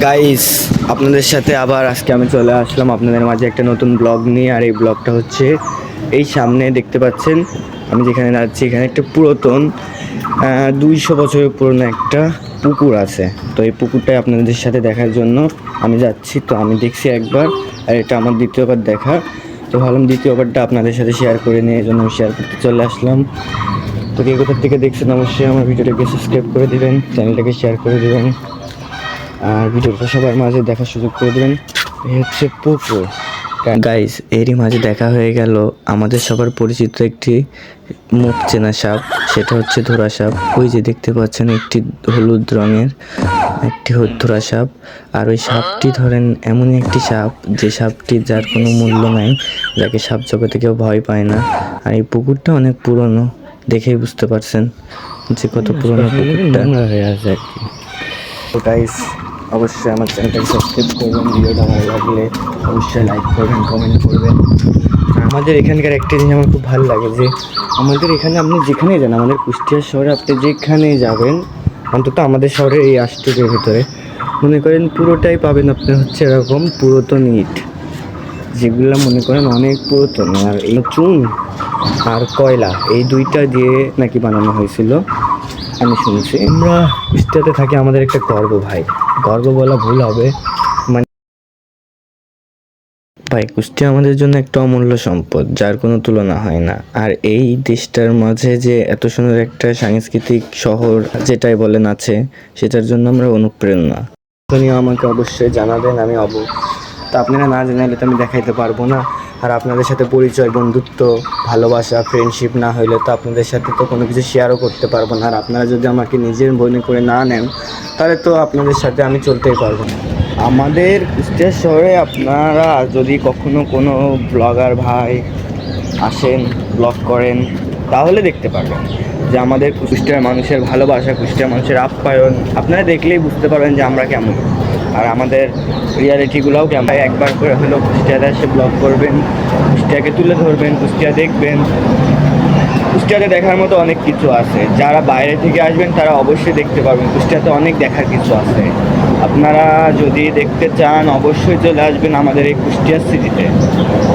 Guys, আপনাদের সাথে আবার আজকে আমি চলে আসলাম আপনাদের মাঝে একটা নতুন ব্লগ নিয়ে। আর এই ব্লগটা হচ্ছে এই সামনে দেখতে পাচ্ছেন আমি যেখানে যাচ্ছি, এখানে একটা পুরাতন 200 বছরের পুরনো একটা পুকুর আছে। তো এই পুকুরটাই আপনাদের সাথে দেখার জন্য আমি যাচ্ছি। তো আমি দেখছি একবার, আর এটা আমার দ্বিতীয়বার দেখা। তো ভাবলাম দ্বিতীয়বারটা আপনাদের সাথে শেয়ার করে নিয়ে এই জন্য আমি শেয়ার করতে চলে আসলাম। তো কে কোথার থেকে দেখছেন অবশ্যই আমার ভিডিওটাকে সাবস্ক্রাইব করে দেবেন, চ্যানেলটাকে শেয়ার করে দেবেন, আর ভিডিওটা সবার মাঝে দেখার সুযোগ করে দেবেন। এই হচ্ছে পুকুর গাইস। এরই মাঝে দেখা হয়ে গেল আমাদের সবার পরিচিত একটি মুখ চেনা সাপ, সেটা হচ্ছে ধোরা সাপ। ওই যে দেখতে পাচ্ছেন একটি হলুদ রঙের একটি ধোরা সাপ। আর ওই সাপটি ধরেন এমনই একটি সাপ, যে সাপটি যার কোনো মূল্য নাই, যাকে সাপ জগতে কেউ ভয় পায় না। আর এই পুকুরটা অনেক পুরনো, দেখেই বুঝতে পারছেন যে কত পুরনো পুকুরটা হয়ে আছে আর কি। তো গাইস, অবশ্যই আমার চ্যানেলটাকে সাবস্ক্রাইব করবেন, ভিডিওটা ভালো লাগলে অবশ্যই লাইক করবেন, কমেন্ট করবেন। আমাদের এখানকার একটা জিনিস আমার খুব ভালো লাগে, যে আমাদের এখানে আপনি যেখানেই যান, আমাদের কুষ্টিয়া শহরে আপনি যেখানেই যাবেন, অন্তত আমাদের শহরের এই আশটিকের ভিতরে মনে করেন পুরোটাই পাবেন আপনি হচ্ছে এরকম পুরাতন ইট, যেগুলো মনে করেন অনেক পুরাতন। আর এই চুন আর কয়লা, এই দুইটা দিয়ে নাকি বানানো হয়েছিল আমি শুনছি। আমরা কুষ্টিয়াতে থাকি, আমাদের একটা গর্ব ভাই, গর্ব বলা ভুল হবে, মানে ভাই কুষ্টিয়া আমাদের জন্য একটা অমূল্য সম্পদ, যার কোনো তুলনা হয় না। আর এই দেশটার মাঝে যে এত সুন্দর একটা সাংস্কৃতিক শহর যেটাই বলেন আছে, সেটার জন্য আমরা অনুপ্রেরণা। আমাকে অবশ্যই জানাবেন, আমি তা আপনারা না জানালে তো আমি দেখাইতে পারবো না। আর আপনাদের সাথে পরিচয়, বন্ধুত্ব, ভালোবাসা, ফ্রেন্ডশিপ না হইলে তো আপনাদের সাথে তো কোনো কিছু শেয়ারও করতে পারবো না। আর আপনারা যদি আমাকে নিজের মনে করে না নেন, তাহলে তো আপনাদের সাথে আমি চলতেই পারবো না। আমাদের কুষ্টিয়া শহরে আপনারা যদি কখনো কোনো ব্লগার ভাই আসেন, ব্লগ করেন, তাহলে দেখতে পারবেন যে আমাদের কুষ্টিয়ার মানুষের ভালোবাসা, কুষ্টিয়ার মানুষের আপ্যায়ন আপনারা দেখলেই বুঝতে পারবেন যে আমরা কেমন। আর আমাদের রিয়ালিটিগুলোও কেমন। একবার করে হলেও কুষ্টিয়াতে এসে ব্লগ করবেন, কুষ্টিয়াকে তুলে ধরবেন, কুষ্টিয়া দেখবেন। কুষ্টিয়াতে দেখার মতো অনেক কিছু আছে, যারা বাইরে থেকে আসবেন তারা অবশ্যই দেখতে পারবেন। কুষ্টিয়াতে অনেক দেখার কিছু আছে, আপনারা যদি দেখতে চান অবশ্যই চলে আসবেন আমাদের এই কুষ্টিয়া সিটিতে।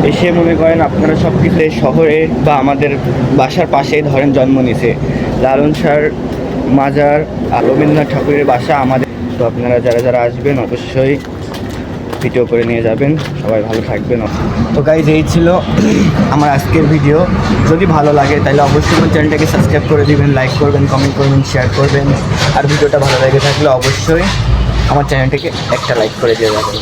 এসে মনে করেন আপনারা সব কিছু শহরে বা আমাদের বাসার পাশেই ধরেন জন্ম নিছে লালন শাহর মাজার, রবীন্দ্রনাথ ঠাকুরের বাসা আমাদের। তো আপনারা যারা যারা আসবেন অবশ্যই ভিডিও করে নিয়ে যাবেন। সবাই ভালো থাকবেন। তো গাইজ, এই ছিল আমার আজকের ভিডিও। যদি ভালো লাগে তাহলে অবশ্যই আমার চ্যানেলটাকে সাবস্ক্রাইব করে দিবেন, লাইক করবেন, কমেন্ট করবেন, শেয়ার করবেন। আর ভিডিওটা ভালো লেগে থাকলে অবশ্যই আমার চ্যানেলটাকে একটা লাইক করে দিয়ে যাবেন।